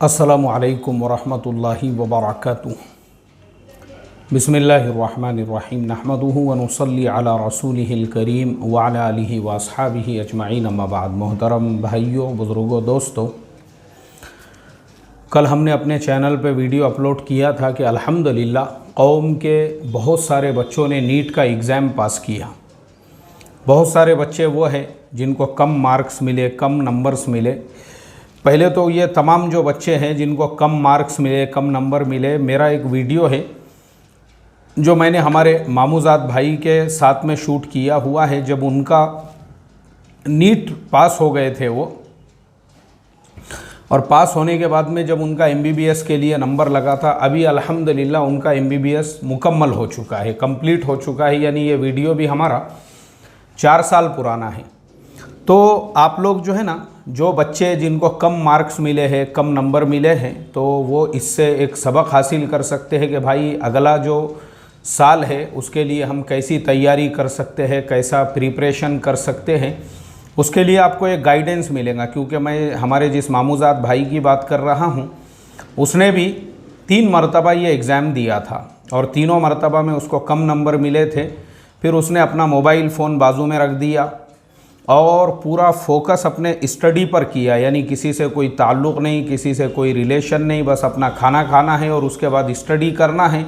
अस्सलामु अलैकुम वरहमतुल्लाहि वबरकातुहू। बिस्मिल्लाहिर्रहमानिर्रहीम। नहमदुहु व नुसल्ली अला रसूलिहिल करीम व अला आलिहि व अस्हाबिहि अजमईन, अम्मा बाद। मोहतरम भाइयों, बुज़ुर्गों, दोस्तों, कल हमने अपने चैनल पे वीडियो अपलोड किया था कि अल्हम्दुलिल्लाह कौम के बहुत सारे बच्चों ने नीट का एग्ज़ाम पास किया। बहुत सारे बच्चे वो हैं जिनको कम मार्क्स मिले, कम नंबर्स मिले। पहले तो ये तमाम जो बच्चे हैं जिनको कम मार्क्स मिले, कम नंबर मिले, मेरा एक वीडियो है जो मैंने हमारे मामूज़ाद भाई के साथ में शूट किया हुआ है। जब उनका नीट पास हो गए थे वो, और पास होने के बाद में जब उनका MBBS के लिए नंबर लगा था, अभी अल्हम्दुलिल्लाह उनका MBBS मुकम्मल हो चुका है, कंप्लीट हो चुका है। यानी ये वीडियो भी हमारा 4 साल पुराना है। तो आप लोग जो है ना, जो बच्चे जिनको कम मार्क्स मिले हैं, कम नंबर मिले हैं, तो वो इससे एक सबक हासिल कर सकते हैं कि भाई अगला जो साल है उसके लिए हम कैसी तैयारी कर सकते हैं, कैसा प्रिपरेशन कर सकते हैं। उसके लिए आपको एक गाइडेंस मिलेगा। क्योंकि मैं हमारे जिस मामूज़ाद भाई की बात कर रहा हूँ, उसने भी 3 मरतबा ये एग्ज़ाम दिया था और तीनों मरतबा में उसको कम नंबर मिले थे। फिर उसने अपना मोबाइल फ़ोन बाजू में रख दिया और पूरा फोकस अपने स्टडी पर किया। यानी किसी से कोई ताल्लुक़ नहीं, किसी से कोई रिलेशन नहीं, बस अपना खाना खाना है और उसके बाद स्टडी करना है,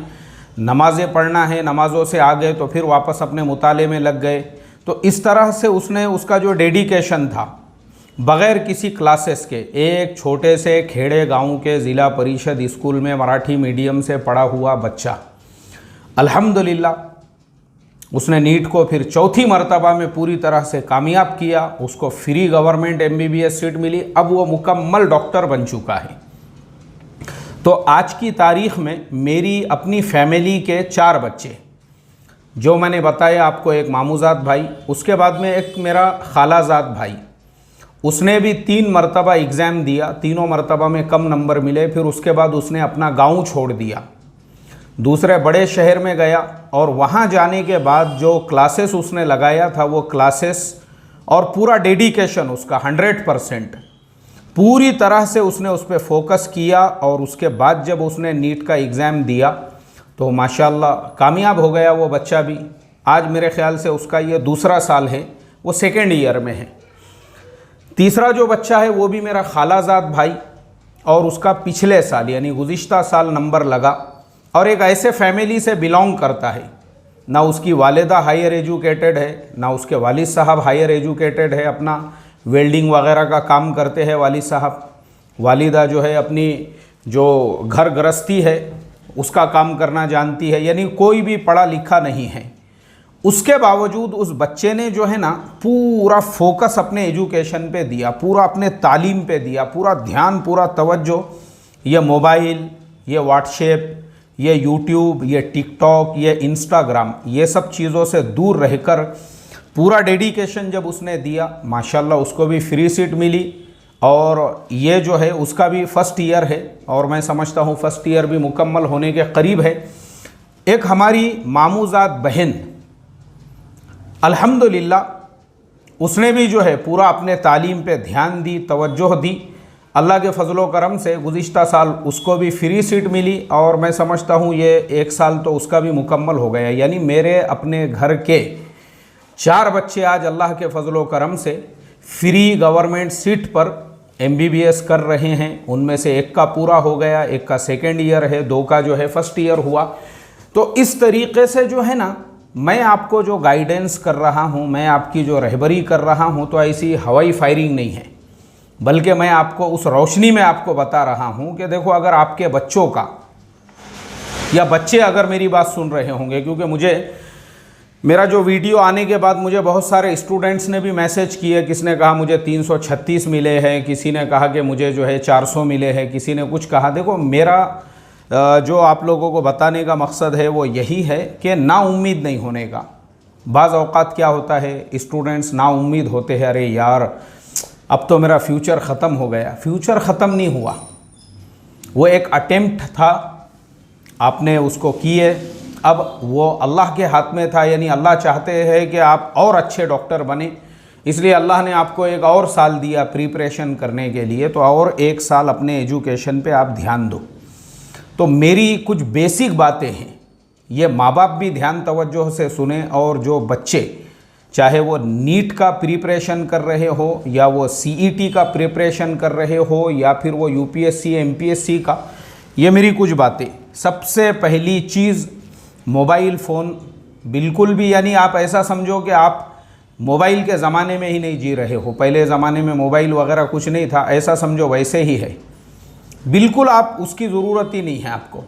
नमाज़ें पढ़ना है। नमाज़ों से आ गए तो फिर वापस अपने मुताले में लग गए। तो इस तरह से उसने उसका जो डेडिकेशन था, बग़ैर किसी क्लासेस के, एक छोटे से खेड़े गांव के ज़िला परिषद स्कूल में मराठी मीडियम से पढ़ा हुआ बच्चा, अल्हम्दुलिल्लाह उसने नीट को फिर चौथी मरतबा में पूरी तरह से कामयाब किया। उसको फ्री गवर्नमेंट MBBS सीट मिली। अब वो मुकम्मल डॉक्टर बन चुका है। तो आज की तारीख़ में मेरी अपनी फैमिली के 4 बच्चे, जो मैंने बताया आपको, एक मामूज़ाद भाई, उसके बाद में एक मेरा खालाज़ाद भाई, उसने भी 3 मरतबा एग्ज़ाम दिया, तीनों मरतबा में कम नंबर मिले। फिर उसके बाद उसने अपना गाँव छोड़ दिया, दूसरे बड़े शहर में गया और वहाँ जाने के बाद जो क्लासेस उसने लगाया था, वो क्लासेस और पूरा डेडिकेशन उसका 100% पूरी तरह से उसने उस पर फोकस किया। और उसके बाद जब उसने नीट का एग्ज़ाम दिया तो माशाल्लाह कामयाब हो गया वो बच्चा भी। आज मेरे ख़्याल से उसका ये दूसरा साल है, वो 2nd ईयर में है। तीसरा जो बच्चा है वो भी मेरा खालाज़ाद भाई, और उसका पिछले साल यानी गुज़िश्ता साल नंबर लगा, और एक ऐसे फैमिली से बिलोंग करता है, ना उसकी वालिदा हायर एजुकेटेड है, ना उसके वालिद साहब हायर एजुकेटेड है, अपना वेल्डिंग वगैरह का काम करते हैं वालिद साहब। वालिदा जो है अपनी जो घर गृहस्थी है उसका काम करना जानती है। यानी कोई भी पढ़ा लिखा नहीं है। उसके बावजूद उस बच्चे ने जो है ना, पूरा फोकस अपने एजुकेशन पे दिया, पूरा अपने तालीम पे दिया, पूरा ध्यान, पूरा तवज्जो। ये मोबाइल, ये व्हाट्सएप, ये यूट्यूब, ये टिकटॉक, ये इंस्टाग्राम, ये सब चीज़ों से दूर रहकर पूरा डेडिकेशन जब उसने दिया, माशाल्लाह उसको भी फ्री सीट मिली। और ये जो है उसका भी 1st ईयर है, और मैं समझता हूँ 1st ईयर भी मुकम्मल होने के करीब है। एक हमारी मामूज़ाद बहन, अल्हम्दुलिल्लाह उसने भी जो है पूरा अपने तालीम पे ध्यान दी, तवज्जो दी। अल्लाह के फजलो करम से गुज़िश्ता साल उसको भी फ्री सीट मिली, और मैं समझता हूँ ये 1 साल तो उसका भी मुकम्मल हो गया। यानी मेरे अपने घर के 4 बच्चे आज अल्लाह के फजलो करम से फ्री गवर्नमेंट सीट पर MBBS कर रहे हैं। उनमें से एक का पूरा हो गया, एक का 2nd ईयर है, 2 का जो है 1st ईयर हुआ। तो इस तरीक़े से जो है ना, मैं आपको जो गाइडेंस कर रहा हूँ, मैं आपकी जो रहबरी कर रहा हूँ, तो ऐसी हवाई फायरिंग नहीं है, बल्कि मैं आपको उस रोशनी में आपको बता रहा हूँ कि देखो, अगर आपके बच्चों का, या बच्चे अगर मेरी बात सुन रहे होंगे, क्योंकि मेरा जो वीडियो आने के बाद मुझे बहुत सारे स्टूडेंट्स ने भी मैसेज किए। किसने कहा मुझे 336 मिले हैं, किसी ने कहा कि मुझे जो है 400 मिले हैं, किसी ने कुछ कहा। देखो, मेरा जो आप लोगों को बताने का मकसद है वो यही है कि ना उम्मीद नहीं होने का। बाज़ औक़ात क्या होता है, स्टूडेंट्स ना उम्मीद होते हैं, अरे यार अब तो मेरा फ्यूचर ख़त्म हो गया। फ्यूचर ख़त्म नहीं हुआ, वो एक अटेम्प्ट था, आपने उसको किए, अब वो अल्लाह के हाथ में था। यानी अल्लाह चाहते हैं कि आप और अच्छे डॉक्टर बने, इसलिए अल्लाह ने आपको एक और साल दिया प्रिपरेशन करने के लिए, तो और एक साल अपने एजुकेशन पे आप ध्यान दो। तो मेरी कुछ बेसिक बातें हैं, ये माँ बाप भी ध्यान तवज्जो से सुने, और जो बच्चे चाहे वो नीट का प्रिपरेशन कर रहे हो, या वो सीईटी का प्रिपरेशन कर रहे हो, या फिर वो यूपीएससी एमपीएससी का, ये मेरी कुछ बातें। सबसे पहली चीज़, मोबाइल फ़ोन बिल्कुल भी, यानी आप ऐसा समझो कि आप मोबाइल के ज़माने में ही नहीं जी रहे हो। पहले ज़माने में मोबाइल वगैरह कुछ नहीं था, ऐसा समझो वैसे ही है। बिल्कुल आप उसकी ज़रूरत ही नहीं है आपको।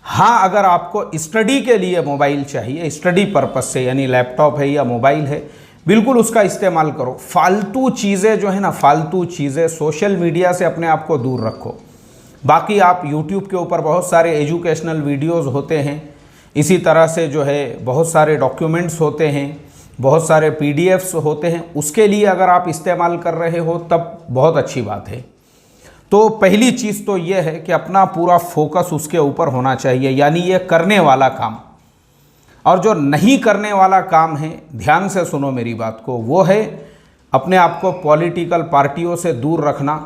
हाँ, अगर आपको स्टडी के लिए मोबाइल चाहिए, स्टडी पर्पस से, यानी लैपटॉप है या मोबाइल है, बिल्कुल उसका इस्तेमाल करो। फालतू चीज़ें जो है ना, फालतू चीज़ें, सोशल मीडिया से अपने आप को दूर रखो। बाकी आप यूट्यूब के ऊपर बहुत सारे एजुकेशनल वीडियोज़ होते हैं, इसी तरह से जो है बहुत सारे डॉक्यूमेंट्स होते हैं, बहुत सारे पीडीएफ्स होते हैं, उसके लिए अगर आप इस्तेमाल कर रहे हो तब बहुत अच्छी बात है। तो पहली चीज़ तो ये है कि अपना पूरा फोकस उसके ऊपर होना चाहिए, यानी ये करने वाला काम। और जो नहीं करने वाला काम है, ध्यान से सुनो मेरी बात को, वो है अपने आप को पॉलिटिकल पार्टियों से दूर रखना।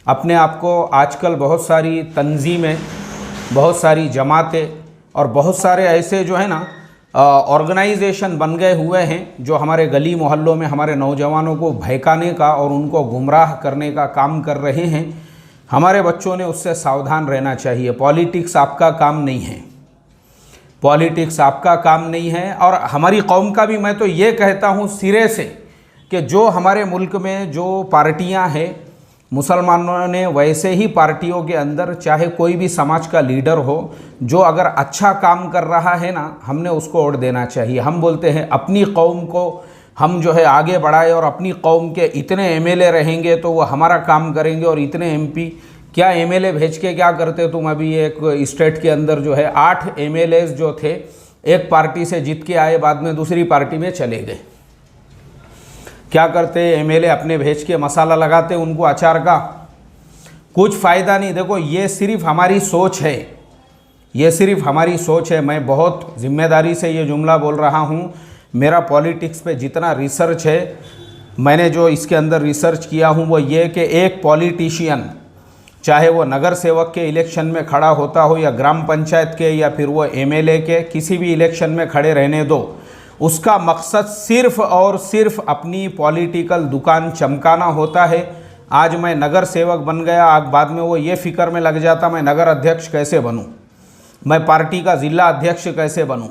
अपने आप को, आजकल बहुत सारी तंजीमें, बहुत सारी जमातें और बहुत सारे ऐसे जो है ना ऑर्गेनाइजेशन बन गए हुए हैं, जो हमारे गली मोहल्लों में हमारे नौजवानों को भड़काने का और उनको गुमराह करने का काम कर रहे हैं। हमारे बच्चों ने उससे सावधान रहना चाहिए। पॉलिटिक्स आपका काम नहीं है, पॉलिटिक्स आपका काम नहीं है। और हमारी कौम का भी मैं तो ये कहता हूँ सिरे से कि जो हमारे मुल्क में जो पार्टियाँ हैं, मुसलमानों ने वैसे ही पार्टियों के अंदर, चाहे कोई भी समाज का लीडर हो, जो अगर अच्छा काम कर रहा है ना, हमने उसको वोट देना चाहिए। हम बोलते हैं अपनी कौम को हम जो है आगे बढ़ाए, और अपनी कौम के इतने एमएलए रहेंगे तो वो हमारा काम करेंगे, और इतने एमपी। क्या एमएलए भेज के क्या करते तुम? अभी एक स्टेट के अंदर जो है 8 एमएलए जो थे, एक पार्टी से जीत के आए, बाद में दूसरी पार्टी में चले गए। क्या करते एमएलए? अपने भेज के मसाला लगाते उनको अचार का, कुछ फ़ायदा नहीं। देखो, ये सिर्फ हमारी सोच है, ये सिर्फ हमारी सोच है। मैं बहुत जिम्मेदारी से ये जुमला बोल रहा हूँ। मेरा पॉलिटिक्स पे जितना रिसर्च है, मैंने जो इसके अंदर रिसर्च किया हूँ, वो ये कि एक पॉलिटिशियन, चाहे वो नगर सेवक के इलेक्शन में खड़ा होता हो, या ग्राम पंचायत के, या फिर वो एमएलए के, किसी भी इलेक्शन में खड़े रहने दो, उसका मकसद सिर्फ़ और सिर्फ अपनी पॉलिटिकल दुकान चमकाना होता है। आज मैं नगर सेवक बन गया, आज बाद में वो ये फ़िक्र में लग जाता मैं नगर अध्यक्ष कैसे बनूं, मैं पार्टी का ज़िला अध्यक्ष कैसे बनूं,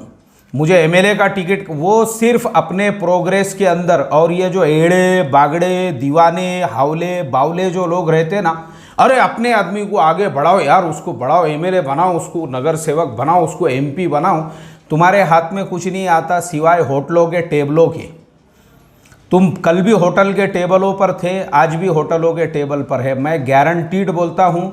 मुझे एमएलए का टिकट। वो सिर्फ अपने प्रोग्रेस के अंदर। और ये जो एड़े बागड़े, दीवाने, हावले बावले जो लोग रहते ना, अरे अपने आदमी को आगे बढ़ाओ यार, उसको बढ़ाओ, एमएलए बनाओ, उसको नगर सेवक बनाओ, उसको एमपी बनाओ। तुम्हारे हाथ में कुछ नहीं आता सिवाय होटलों के टेबलों के। तुम कल भी होटल के टेबलों पर थे, आज भी होटलों के टेबल पर है। मैं गारंटीड बोलता हूँ,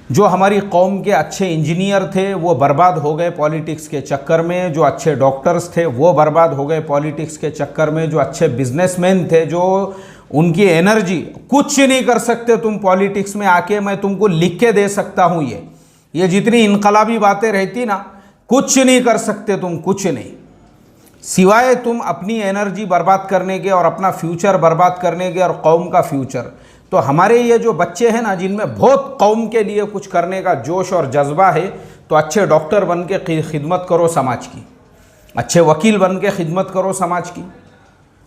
जो हमारी कौम के अच्छे इंजीनियर थे वो बर्बाद हो गए पॉलिटिक्स के चक्कर में, जो अच्छे डॉक्टर्स थे वो बर्बाद हो गए पॉलिटिक्स के चक्कर में, जो अच्छे बिजनेसमैन थे, जो उनकी एनर्जी, कुछ नहीं कर सकते तुम पॉलिटिक्स में आके। मैं तुमको लिख के दे सकता हूँ, ये जितनी इनकलाबी बातें रहती ना, कुछ नहीं कर सकते तुम, कुछ नहीं, सिवाय तुम अपनी एनर्जी बर्बाद करने के और अपना फ्यूचर बर्बाद करने के और कौम का फ्यूचर। तो हमारे ये जो बच्चे हैं ना, जिनमें बहुत कौम के लिए कुछ करने का जोश और जज्बा है, तो अच्छे डॉक्टर बन के खिदमत करो समाज की, अच्छे वकील बन के खिदमत करो समाज की,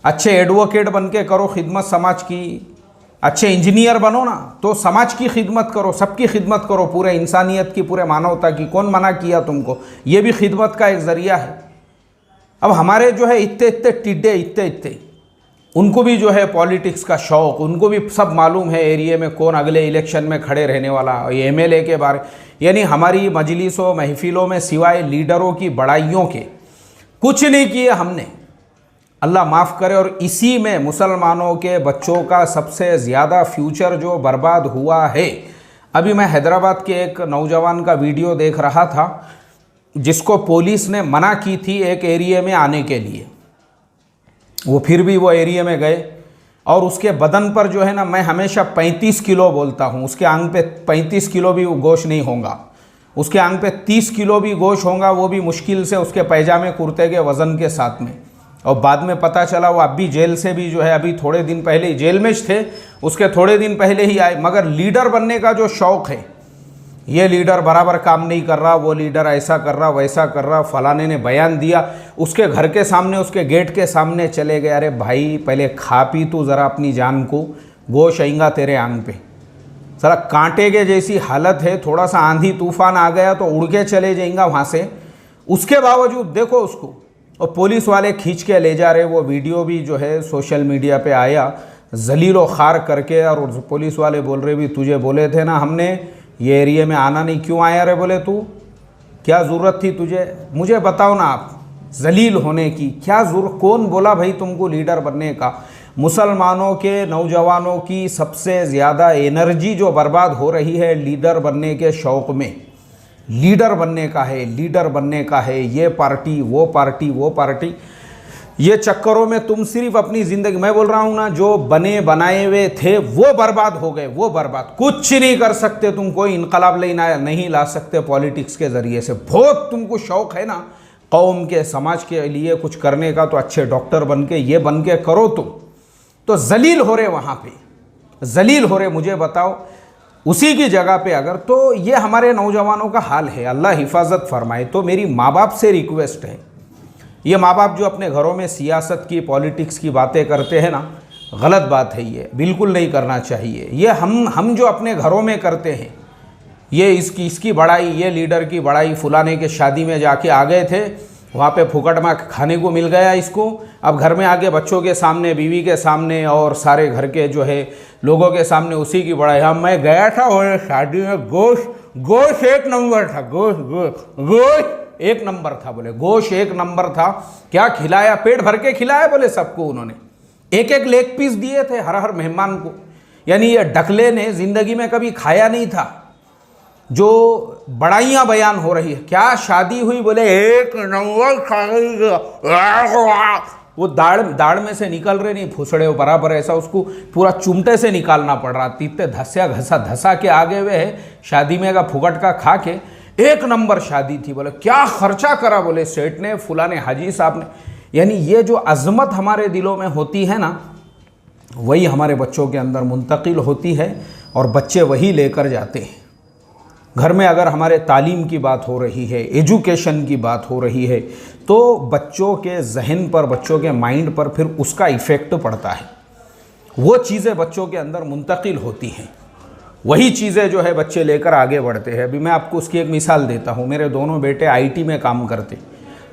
अच्छे एडवोकेट बन के करो खिदमत समाज की, अच्छे इंजीनियर बनो ना तो समाज की खिदमत करो, सबकी खिदमत करो, पूरे इंसानियत की, पूरे मानवता की। कौन मना किया तुमको? ये भी खिदमत का एक ज़रिया है। अब हमारे जो है इतने इतने टिड्डे, इतने उनको भी जो है पॉलिटिक्स का शौक़, उनको भी सब मालूम है एरिया में कौन अगले इलेक्शन में खड़े रहने वाला, ये एमएलए के बारे। यानी हमारी मजलिसों महफिलों में सिवाय लीडरों की बड़ाइयों के कुछ नहीं किए हमने, अल्लाह माफ़ करे। और इसी में मुसलमानों के बच्चों का सबसे ज़्यादा फ्यूचर जो बर्बाद हुआ है। अभी मैं हैदराबाद के एक नौजवान का वीडियो देख रहा था, जिसको पुलिस ने मना की थी एक एरिया में आने के लिए, वो फिर भी वो एरिया में गए, और उसके बदन पर जो है ना, मैं हमेशा 35 किलो बोलता हूँ, उसके आंग पे 35 किलो भी गोश्त नहीं होगा, उसके आंग पे 30 किलो भी गोश्त होगा, वो भी मुश्किल से उसके पैजामे कुर्ते के वज़न के साथ में। और बाद में पता चला वो अब भी जेल से भी जो है अभी थोड़े दिन पहले ही जेल में थे, उसके थोड़े दिन पहले ही आए। मगर लीडर बनने का जो शौक़ है, ये लीडर बराबर काम नहीं कर रहा, वो लीडर ऐसा कर रहा वैसा कर रहा, फलाने ने बयान दिया, उसके घर के सामने उसके गेट के सामने चले गए। अरे भाई पहले खा पी तू ज़रा अपनी जान को, गोश आएगा तेरे आंग पे, ज़रा कांटे के जैसी हालत है, थोड़ा सा आंधी तूफान आ गया तो उड़ के चले जाएगा वहाँ से। उसके बावजूद देखो उसको, और पुलिस वाले खींच के ले जा रहे। वो वीडियो भी जो है सोशल मीडिया पे आया, जलील व खार करके, और पुलिस वाले बोल रहे भी तुझे बोले थे ना हमने ये एरिया में आना नहीं, क्यों आया रे? बोले तू क्या ज़रूरत थी तुझे, मुझे बताओ ना, आप जलील होने की क्या ज़रूरत, कौन बोला भाई तुमको लीडर बनने का? मुसलमानों के नौजवानों की सबसे ज़्यादा एनर्जी जो बर्बाद हो रही है लीडर बनने के शौक़ में, लीडर बनने का है, लीडर बनने का है, ये पार्टी वो पार्टी वो पार्टी, ये चक्करों में तुम सिर्फ अपनी ज़िंदगी, मैं बोल रहा हूँ ना, जो बने बनाए हुए थे वो बर्बाद हो गए, वो बर्बाद, कुछ नहीं कर सकते तुम, कोई इनकलाब नहीं ला सकते पॉलिटिक्स के ज़रिए से। बहुत तुमको शौक़ है ना कौम के समाज के लिए कुछ करने का, तो अच्छे डॉक्टर बन के ये बन के करो तुम, तो जलील हो रहे वहाँ पे, जलील हो रहे। मुझे बताओ उसी की जगह पे अगर, तो ये हमारे नौजवानों का हाल है, अल्लाह हिफाजत फरमाए। तो मेरी माँ बाप से रिक्वेस्ट है, ये माँ बाप जो अपने घरों में सियासत की पॉलिटिक्स की बातें करते हैं ना, गलत बात है, ये बिल्कुल नहीं करना चाहिए। ये हम जो अपने घरों में करते हैं, ये इसकी बड़ाई, ये लीडर की बड़ाई, फुलाने के शादी में जाके आ गए थे, वहाँ पे फुकट में खाने को मिल गया इसको, अब घर में आके बच्चों के सामने, बीवी के सामने और सारे घर के जो है लोगों के सामने उसी की बड़ाई। हाँ मैं गया था और शादी में गोश्त एक नंबर था, गोश्त एक नंबर था, बोले गोश्त एक नंबर था, क्या खिलाया, पेट भर के खिलाया बोले सबको, उन्होंने एक एक लेग पीस दिए थे हर हर मेहमान को। यानी ये डकले ने ज़िंदगी में कभी खाया नहीं था। जो बड़ाइयाँ बयान हो रही है, क्या शादी हुई, बोले एक नंबर खा, वो दाढ़ में से निकल रहे नहीं, फुसड़े बराबर, ऐसा उसको पूरा चुमटे से निकालना पड़ रहा, तीते धस्या धसा के आगे हुए है शादी में का फुकट का खा के, एक नंबर शादी थी। बोले क्या खर्चा करा, बोले सेठ ने, फुलाने हाजी साहब ने। यानी ये जो अजमत हमारे दिलों में होती है ना, वही हमारे बच्चों के अंदर मुंतकिल होती है और बच्चे वही लेकर जाते हैं। घर में अगर हमारे तालीम की बात हो रही है, एजुकेशन की बात हो रही है, तो बच्चों के जहन पर, बच्चों के माइंड पर फिर उसका इफ़ेक्ट पड़ता है। वो चीज़ें बच्चों के अंदर मुंतकिल होती हैं, वही चीज़ें जो है बच्चे लेकर आगे बढ़ते हैं। अभी मैं आपको उसकी एक मिसाल देता हूँ। मेरे दोनों बेटे आईटी में काम करते,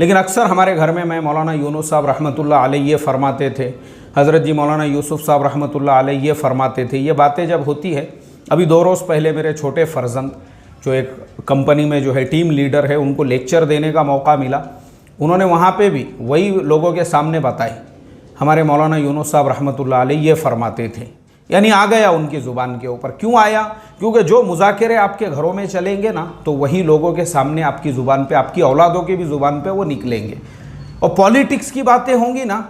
लेकिन अक्सर हमारे घर में, मैं मौलाना यूनुस साहब रहमतुल्लाह अलैह ये फरमाते थे, हज़रत जी मौलाना यूसुफ साहब रहमतुल्लाह अलैह ये फरमाते थे। ये बातें जब होती है, अभी 2 रोज़ पहले मेरे छोटे फर्जंद जो एक कंपनी में जो है टीम लीडर है, उनको लेक्चर देने का मौका मिला। उन्होंने वहाँ पे भी वही लोगों के सामने बताई, हमारे मौलाना यूनुस साहब रहमतुल्लाह अलैह ये फरमाते थे। यानी आ गया उनकी ज़ुबान के ऊपर। क्यों आया? क्योंकि जो मुज़ाकरे आपके घरों में चलेंगे ना, तो वही लोगों के सामने आपकी ज़ुबान पे, आपकी औलादों की भी ज़ुबान पे वो निकलेंगे। और पॉलिटिक्स की बातें होंगी ना,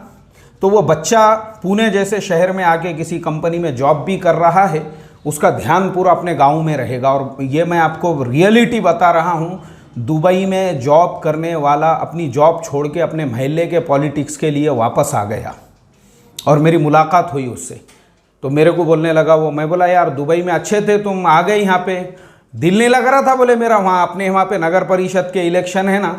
तो वो बच्चा पुणे जैसे शहर में आके किसी कंपनी में जॉब भी कर रहा है, उसका ध्यान पूरा अपने गांव में रहेगा। और ये मैं आपको रियलिटी बता रहा हूँ, दुबई में जॉब करने वाला अपनी जॉब छोड़ के अपने महल्ले के पॉलिटिक्स के लिए वापस आ गया, और मेरी मुलाकात हुई उससे। तो मेरे को बोलने लगा वो, मैं बोला यार दुबई में अच्छे थे तुम, आ गए यहाँ पे, दिल नहीं लग रहा था बोले मेरा वहाँ, अपने वहाँ पे नगर परिषद के इलेक्शन है ना,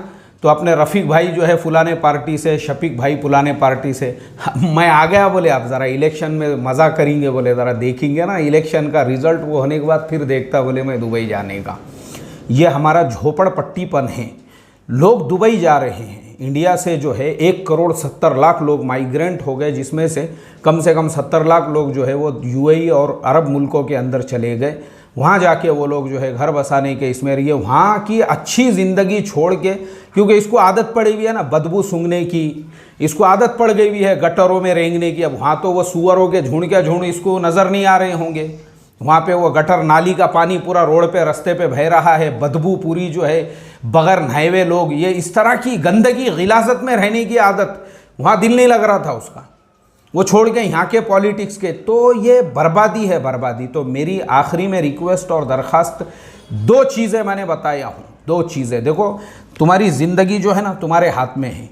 तो अपने रफ़ीक भाई जो है फुलाने पार्टी से, शफीक भाई फुलाने पार्टी से, मैं आ गया। बोले आप ज़रा इलेक्शन में मज़ा करेंगे, बोले ज़रा देखेंगे ना इलेक्शन का रिज़ल्ट, वो होने के बाद फिर देखता बोले मैं दुबई जाने का। ये हमारा झोपड़पट्टीपन है। लोग दुबई जा रहे हैं, इंडिया से जो है 1,70,00,000 लोग माइग्रेंट हो गए, जिसमें से कम 70 लाख लोग जो है वो यूएई और अरब मुल्कों के अंदर चले गए। वहाँ जाके वो लोग जो है घर बसाने के इसमें रहिए, वहाँ की अच्छी ज़िंदगी छोड़ के, क्योंकि इसको आदत पड़ी हुई है ना बदबू सूंघने की, इसको आदत पड़ गई हुई है गटरों में रेंगने की। अब वहाँ तो वो सुअरों के झुंड के झुंड इसको नज़र नहीं आ रहे होंगे, वहाँ पे वो गटर नाली का पानी पूरा रोड पे रास्ते पे बह रहा है, बदबू पूरी जो है, बगैर नहाए हुए लोग, ये इस तरह की गंदगी गिलाजत में रहने की आदत, वहाँ दिल नहीं लग रहा था उसका, वो छोड़ के यहाँ के पॉलिटिक्स के। तो ये बर्बादी है, बर्बादी। तो मेरी आखिरी में रिक्वेस्ट और दरख्वास्त, 2 चीज़ें मैंने बताया हूँ, 2 चीज़ें। देखो तुम्हारी ज़िंदगी जो है ना तुम्हारे हाथ में है,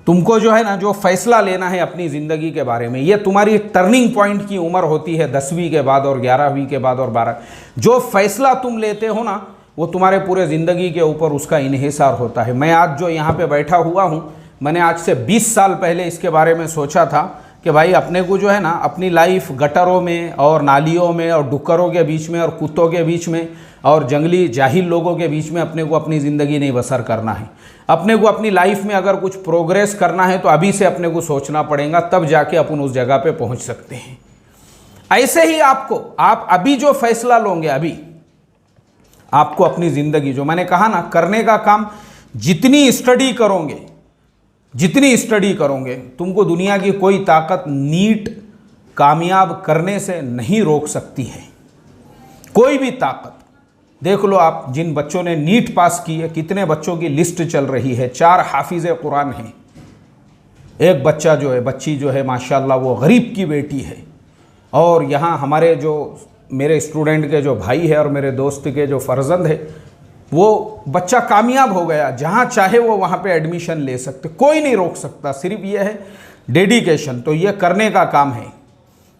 तुमको जो है ना, जो फैसला लेना है अपनी ज़िंदगी के बारे में, ये तुम्हारी टर्निंग पॉइंट की उम्र होती है 10वीं के बाद और 11वीं के बाद और 12। जो फैसला तुम लेते हो ना, वो तुम्हारे पूरे ज़िंदगी के ऊपर उसका इन्हिसार होता है। मैं आज जो यहाँ पे बैठा हुआ हूँ, मैंने आज से 20 साल पहले इसके बारे में सोचा था कि भाई अपने को जो है ना, अपनी लाइफ गटरों में और नालियों में और डुक्करों के बीच में और कुत्तों के बीच में और जंगली जाहिल लोगों के बीच में अपने को अपनी ज़िंदगी नहीं बसर करना है। अपने को अपनी लाइफ में अगर कुछ प्रोग्रेस करना है तो अभी से अपने को सोचना पड़ेगा, तब जाके अपन उस जगह पे पहुंच सकते हैं। ऐसे ही आप अभी जो फैसला लोगे, अभी आपको अपनी ज़िंदगी, जो मैंने कहा ना, करने का काम जितनी स्टडी करोगे तुमको दुनिया की कोई ताकत नीट कामयाब करने से नहीं रोक सकती है, कोई भी ताकत। देख लो आप, जिन बच्चों ने नीट पास की है, कितने बच्चों की लिस्ट चल रही है। 4 हाफिज़ कुरान हैं। एक बच्ची जो है माशाल्लाह वो गरीब की बेटी है। और यहाँ हमारे जो मेरे स्टूडेंट के जो भाई है और मेरे दोस्त के जो फर्जंद है, वो बच्चा कामयाब हो गया, जहाँ चाहे वो वहाँ पे एडमिशन ले सकते, कोई नहीं रोक सकता। सिर्फ ये है डेडिकेशन। तो ये करने का काम है।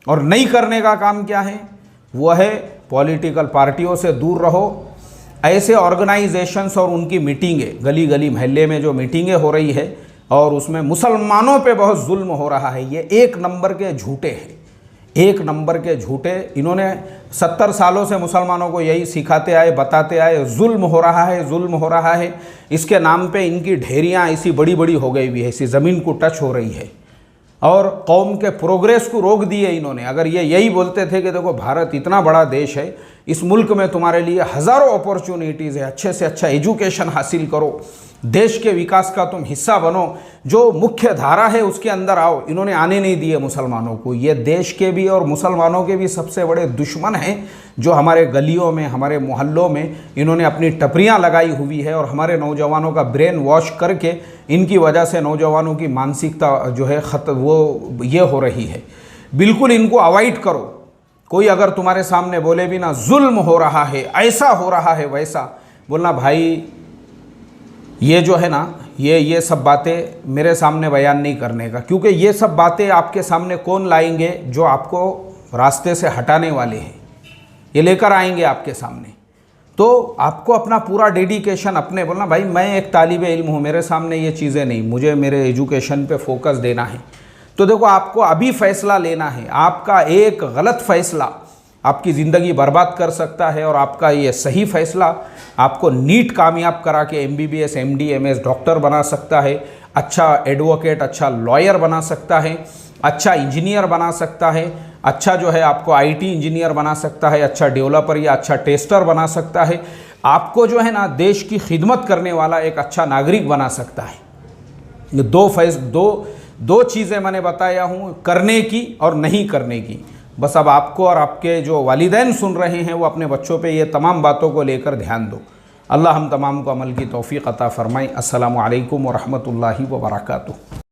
और नहीं करने का काम क्या है? वो है पॉलिटिकल पार्टियों से दूर रहो। ऐसे ऑर्गेनाइजेशंस और उनकी मीटिंगें, गली गली मोहल्ले में जो मीटिंगें हो रही है और उसमें मुसलमानों पे बहुत जुल्म हो रहा है, ये 1 नंबर के झूठे हैं। 1 नंबर के झूठे। इन्होंने 70 सालों से मुसलमानों को यही सिखाते आए, बताते आए, जुल्म हो रहा है, जुल्म हो रहा है। इसके नाम पे इनकी ढेरियाँ ऐसी बड़ी बड़ी हो गई हुई है, इसी ज़मीन को टच हो रही है। और कौम के प्रोग्रेस को रोक दिए इन्होंने। अगर ये यही बोलते थे कि देखो भारत इतना बड़ा देश है, इस मुल्क में तुम्हारे लिए हज़ारों अपॉर्चुनिटीज़ है, अच्छे से अच्छा एजुकेशन हासिल करो, देश के विकास का तुम हिस्सा बनो, जो मुख्य धारा है उसके अंदर आओ। इन्होंने आने नहीं दिए मुसलमानों को। ये देश के भी और मुसलमानों के भी सबसे बड़े दुश्मन हैं, जो हमारे गलियों में, हमारे मोहल्लों में इन्होंने अपनी टपरियां लगाई हुई है और हमारे नौजवानों का ब्रेन वॉश करके इनकी वजह से नौजवानों की मानसिकता जो है वो ये हो रही है। बिल्कुल इनको अवॉइड करो। कोई अगर तुम्हारे सामने बोले भी ना जुल्म हो रहा है, ऐसा हो रहा है, वैसा, बोलना भाई ये जो है ना, ये सब बातें मेरे सामने बयान नहीं करने का। क्योंकि ये सब बातें आपके सामने कौन लाएंगे? जो आपको रास्ते से हटाने वाले हैं, ये लेकर आएंगे आपके सामने। तो आपको अपना पूरा डेडिकेशन अपने, बोलना भाई मैं एक तालिबे इल्म हूँ, मेरे सामने ये चीज़ें नहीं, मुझे मेरे एजुकेशन पे फोकस देना है। तो देखो आपको अभी फ़ैसला लेना है। आपका एक गलत फ़ैसला आपकी ज़िंदगी बर्बाद कर सकता है, और आपका ये सही फ़ैसला आपको नीट कामयाब करा के MBBS MD MS डॉक्टर बना सकता है, अच्छा एडवोकेट, अच्छा लॉयर बना सकता है, अच्छा इंजीनियर बना सकता है, अच्छा जो है आपको IT इंजीनियर बना सकता है, अच्छा डेवलपर या अच्छा टेस्टर बना सकता है, आपको जो है ना देश की खिदमत करने वाला एक अच्छा नागरिक बना सकता है। ये दो चीज़ें मैंने बताया हूँ, करने की और नहीं करने की। बस अब आपको और आपके जो वालिदैन सुन रहे हैं वो अपने बच्चों पे ये तमाम बातों को लेकर ध्यान दो। अल्लाह हम तमाम को अमल की तौफीक अता फ़रमाए। अस्सलामु अलैकुम व रहमतुल्लाहि व बरकातुहू।